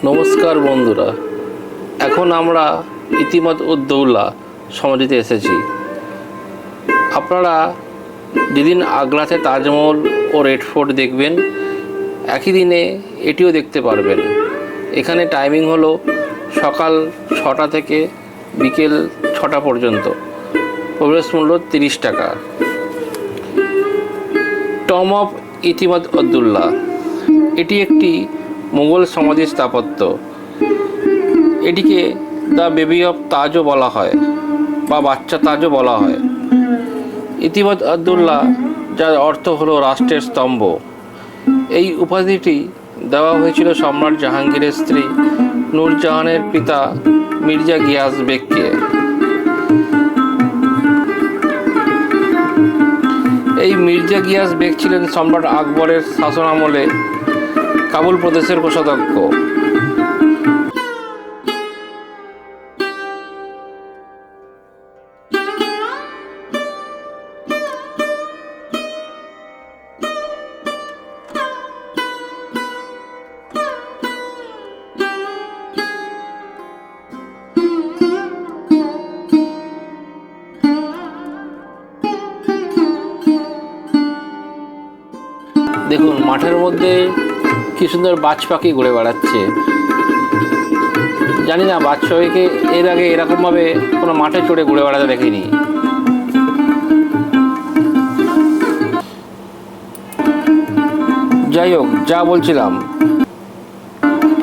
নমস্কার বন্ধুরা, এখন আমরা ইতিমাদ-উদ-দৌলা সমাধিতে এসেছি। আপনারা যেদিন আগ্রাতে তাজমহল ও রেড ফোর্ট দেখবেন, একই দিনে এটিও দেখতে পারবেন। এখানে টাইমিং হলো সকাল 6টা থেকে বিকেল 6টা পর্যন্ত। প্রবেশ মূল্য 30 টাকা। টম অফ ইতিমাদ-উদ-দৌলা এটি একটি মুঘল সমাধি স্থাপত্য। এটিকে দ্য বেবি অফ তাজও বলা হয় বা বাচ্চা তাজও বলা হয়। ইতিমাদ-উদ-দৌলা, যার অর্থ হলো রাষ্ট্রের স্তম্ভ, এই উপাধিটি দেওয়া হয়েছিল সম্রাট জাহাঙ্গীরের স্ত্রী নূরজাহানের পিতা মির্জা গিয়াস বেককে। এই মির্জা গিয়াস বেক ছিলেন সম্রাট আকবরের শাসনামলে কাবুল প্রদেশের কোষাধ্যক্ষ। দেখুন, মাঠের মধ্যে কি সুন্দর বাজ পাখি ঘুরে বেড়াচ্ছে। জানি না বাজ পাখিকে এর আগে এরকমভাবে কোনো মাঠে চড়ে ঘুরে বেড়াতে দেখিনি। যাই হোক, যা বলছিলাম,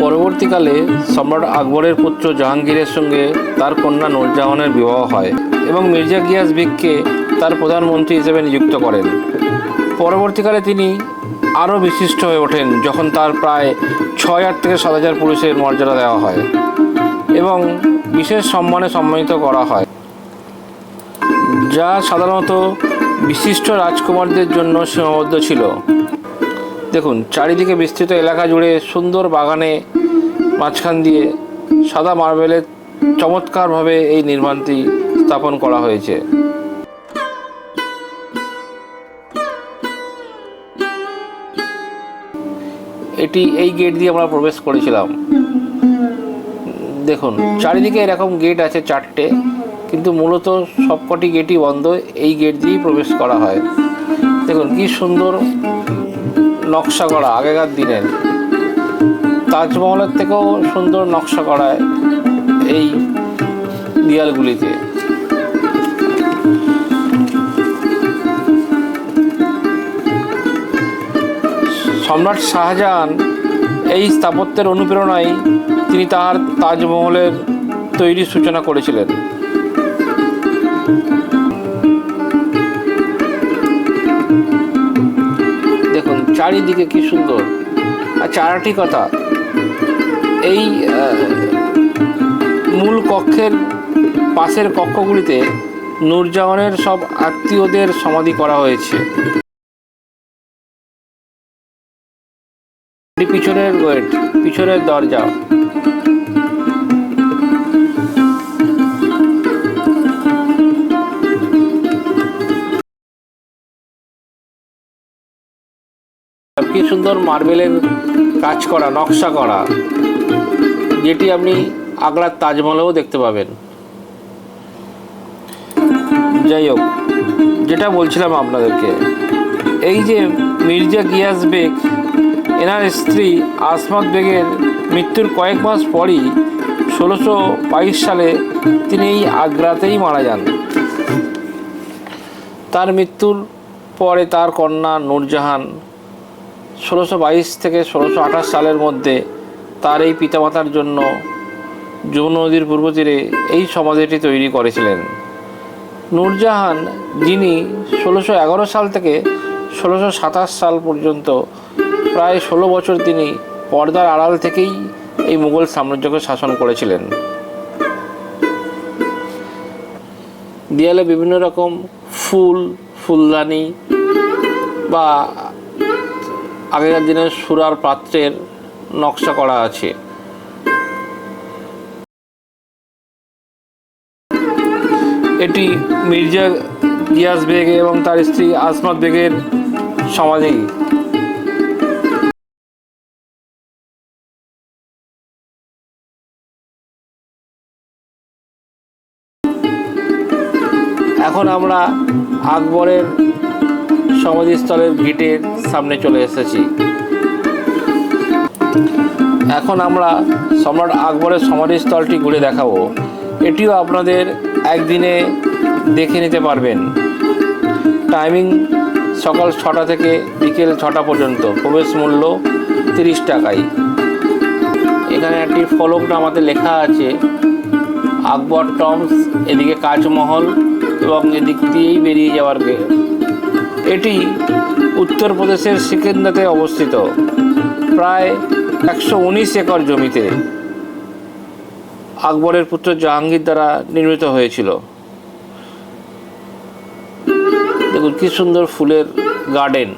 পরবর্তীকালে সম্রাট আকবরের পুত্র জাহাঙ্গীরের সঙ্গে তার কন্যা নূরজাহানের বিবাহ হয় এবং মির্জা গিয়াস বেককে তার প্রধানমন্ত্রী হিসেবে নিযুক্ত করেন। পরবর্তীকালে তিনি আরও বিশিষ্ট হয়ে ওঠেন যখন তার প্রায় 6,000 থেকে 7,000 পুরুষের মর্যাদা দেওয়া হয় এবং বিশেষ সম্মানে সম্মানিত করা হয়, যা সাধারণত বিশিষ্ট রাজকুমারদের জন্য সীমাবদ্ধ ছিল। দেখুন, চারিদিকে বিস্তৃত এলাকা জুড়ে সুন্দর বাগানে মাঝখান দিয়ে সাদা মার্বেলের চমৎকারভাবে এই নির্মাণটি স্থাপন করা হয়েছে। এই গেট দিয়ে আমরা প্রবেশ করেছিলাম। দেখুন, চারিদিকে এরকম গেট আছে 4টে, কিন্তু মূলত সবকটি গেটই বন্ধ। এই গেট দিয়েই প্রবেশ করা হয়। দেখুন কি সুন্দর নকশা করা, আগেকার দিনের তাজমহলের থেকেও সুন্দর নকশা করা এই দেয়ালগুলিতে। সম্রাট শাহজাহান এই স্থাপত্যের অনুপ্রেরণায় তিনি তার তাজমহলের তৈরির সূচনা করেছিলেন। দেখুন চারিদিকে কি সুন্দর। আচ্ছা, আরেকটি কথা, এই মূল কক্ষের পাশের কক্ষগুলিতে নূরজাহানের সব আত্মীয়দের সমাধি করা হয়েছে। পিছনের গেট, পিছনের দরজা। কি সুন্দর মার্বেলের কাজ করা, নকশা করা, যেটি আপনি আগ্রার তাজমহলেও দেখতে পাবেন। যাই হোক, যেটা বলছিলাম আপনাদেরকে, এই যে মির্জা গিয়াস বেক, এনার স্ত্রী আসমাত বেগের মৃত্যুর কয়েক মাস পরই 1622 সালে তিনি এই আগ্রাতেই মারা যান। তার মৃত্যুর পরে তার কন্যা নূরজাহান 1622 থেকে 1628 সালের মধ্যে তার এই পিতামাতার জন্য যমুনা নদীর পূর্ব তীরে এই সমাধিটি তৈরি করেছিলেন। নূরজাহান, যিনি 1611 সাল থেকে 1627 সাল পর্যন্ত প্রায় 16 বছর তিনি পর্দার আড়াল থেকেই এই মুঘল সাম্রাজ্যকে শাসন করেছিলেন। দেয়ালে বিভিন্ন রকম ফুলদানি বা আগেকার দিনের সুরার পাত্রের নকশা করা আছে। এটি মির্জা গিয়াস বেগ এবং তার স্ত্রী আসমাত বেগের সমাধি। এখন আমরা আকবরের সমাধিস্থলের গেটের সামনে চলে এসেছি। এখন আমরা সম্রাট আকবরের সমাধিস্থলটি ঘুরে দেখাবো। এটিও আপনাদের একদিনে দেখে নিতে পারবেন। টাইমিং সকাল 6টা থেকে বিকেল 6টা পর্যন্ত। প্রবেশ মূল্য 30 টাকায়। এখানে একটি ফলকনামাতে লেখা আছে আকবর টম্বস, এদিকে কাজমহল এবং এদিক দিয়েই বেরিয়ে যাওয়ার গেট। এটি উত্তরপ্রদেশের সিকেন্দ্রাতে অবস্থিত। প্রায় 119 একর জমিতে আকবরের পুত্র জাহাঙ্গীর দ্বারা নির্মিত হয়েছিল। দেখুন কি সুন্দর ফুলের গার্ডেন।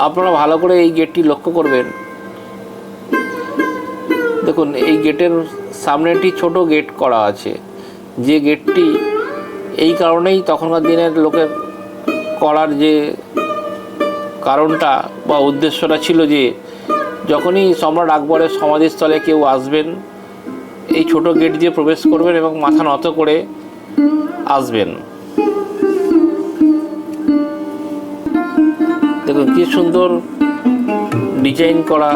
আপনারা ভালো করে এই গেটটি লক্ষ্য করবেন। দেখুন এই গেটের সামনে একটি ছোট গেট করা আছে, যে গেটটি এই কারণেই তখনকার দিনের লোকের করার যে কারণটা বা উদ্দেশ্যটা ছিল যে যখনই সম্রাট আকবরের সমাধিস্থলে কেউ আসবেন এই ছোট গেট দিয়ে প্রবেশ করবেন এবং মাথা নত করে আসবেন। দেখুন কি সুন্দর ডিজাইন করা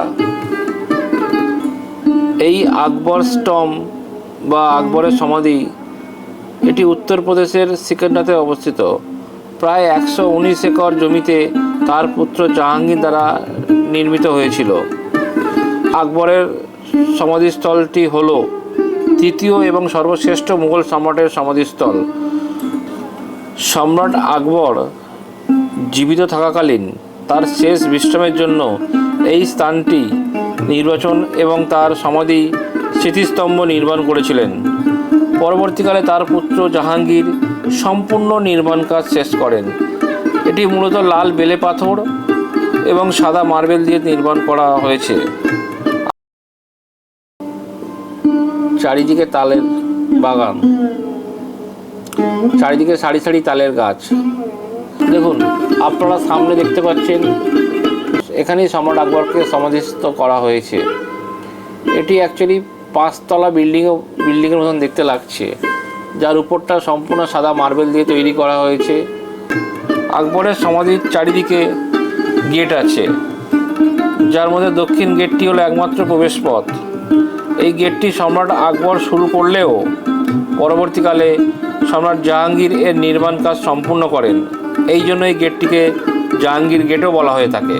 এই আকবর স্টম্প বা আকবরের সমাধি। এটি উত্তরপ্রদেশের সিকেন্দ্রাতে অবস্থিত। প্রায় 119 একর জমিতে তার পুত্র জাহাঙ্গীর দ্বারা নির্মিত হয়েছিল। আকবরের সমাধিস্থলটি হল তৃতীয় এবং সর্বশ্রেষ্ঠ মুঘল সম্রাটের সমাধিস্থল। সম্রাট আকবর জীবিত থাকাকালীন তার শেষ বিশ্রামের জন্য এই স্থানটি নির্বাচন এবং তার সমাধি স্মৃতিস্তম্ভ নির্মাণ করেছিলেন। পরবর্তীকালে তার পুত্র জাহাঙ্গীর সম্পূর্ণ নির্মাণ কাজ শেষ করেন। এটি মূলত লাল বেলে পাথর এবং সাদা মার্বেল দিয়ে নির্মাণ করা হয়েছে। চারিদিকে তালের বাগান, চারিদিকে সারি সারি তালের গাছ। দেখুন আপনারা সামনে দেখতে পাচ্ছেন এখানেই সম্রাট আকবরকে সমাধিস্থ করা হয়েছে। এটি অ্যাকচুয়ালি 5তলা বিল্ডিংয়ের মতন দেখতে লাগছে, যার উপরটা সম্পূর্ণ সাদা মার্বেল দিয়ে তৈরি করা হয়েছে। আকবরের সমাধির চারিদিকে গেট আছে, যার মধ্যে দক্ষিণ গেটটি হলো একমাত্র প্রবেশপথ। এই গেটটি সম্রাট আকবর শুরু করলেও পরবর্তীকালে সম্রাট জাহাঙ্গীর এর নির্মাণ কাজ সম্পূর্ণ করেন। এই জন্য এই গেটটিকে জাহাঙ্গীর গেটও বলা হয়ে থাকে।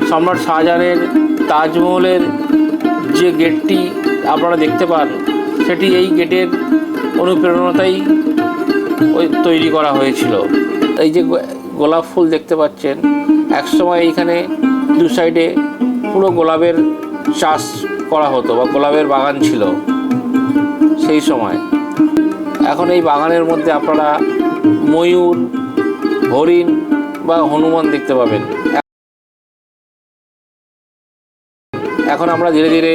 সম্রাট শাহজাহানের তাজমহলের যে গেটটি আপনারা দেখতে পান সেটি এই গেটের অনুপ্রেরণাতেই তৈরি করা হয়েছিল। এই যে গোলাপ ফুল দেখতে পাচ্ছেন, একসময় এইখানে দু সাইডে পুরো গোলাপের চাষ করা হতো বা গোলাপের বাগান ছিল সেই সময়। এখন এই বাগানের মধ্যে আপনারা ময়ূর, হরিণ বা হনুমান দেখতে পাবেন। এখন আমরা ধীরে ধীরে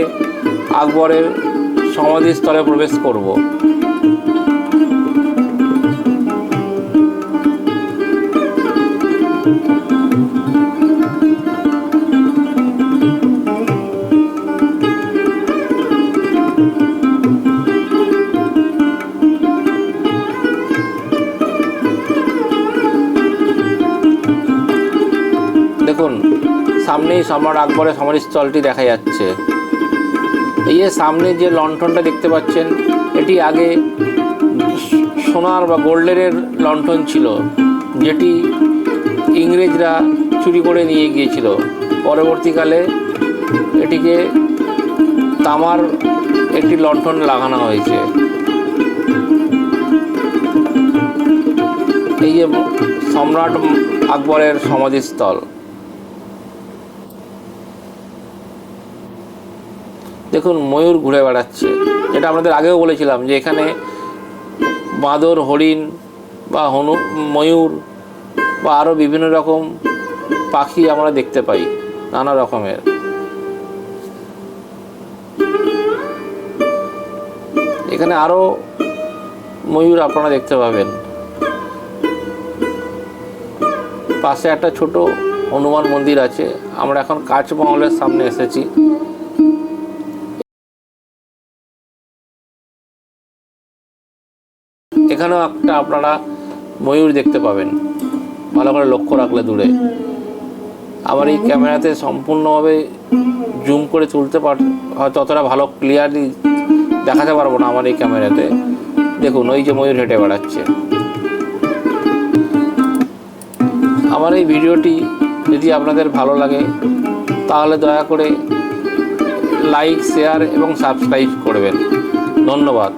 আকবরের সমাধিস্থলে প্রবেশ করব। দেখুন সামনেই সম্রাট আকবরের সমাধিস্থলটি দেখা যাচ্ছে। এই যে সামনে যে লণ্ঠনটা দেখতে পাচ্ছেন, এটি আগে সোনার বা গোল্ডের লণ্ঠন ছিল, যেটি ইংরেজরা চুরি করে নিয়ে গিয়েছিল। পরবর্তীকালে এটিকে তামার একটি লণ্ঠন লাগানো হয়েছে। এই যে সম্রাট আকবরের সমাধিস্থল। দেখুন ময়ূর ঘুরে বেড়াচ্ছে, যেটা আমাদের আগেও বলেছিলাম যে এখানে বাঁদর, হরিণ বা ময়ূর বা আরও বিভিন্ন রকম পাখি আমরা দেখতে পাই, নানা রকমের। এখানে আরও ময়ূর আপনারা দেখতে পাবেন। পাশে একটা ছোট হনুমান মন্দির আছে। আমরা এখন কাজমহলের সামনে এসেছি। এখানেও একটা আপনারা ময়ূর দেখতে পাবেন ভালো করে লক্ষ্য রাখলে দূরে। আমার এই ক্যামেরাতে সম্পূর্ণভাবে জুম করে তুলতে হয়তো অতটা ভালো ক্লিয়ারলি দেখাতে পারবো না আমার এই ক্যামেরাতে। দেখুন ওই যে ময়ূর হেঁটে বেড়াচ্ছে। আমার এই ভিডিওটি যদি আপনাদের ভালো লাগে তাহলে দয়া করে লাইক, শেয়ার এবং সাবস্ক্রাইব করবেন। ধন্যবাদ।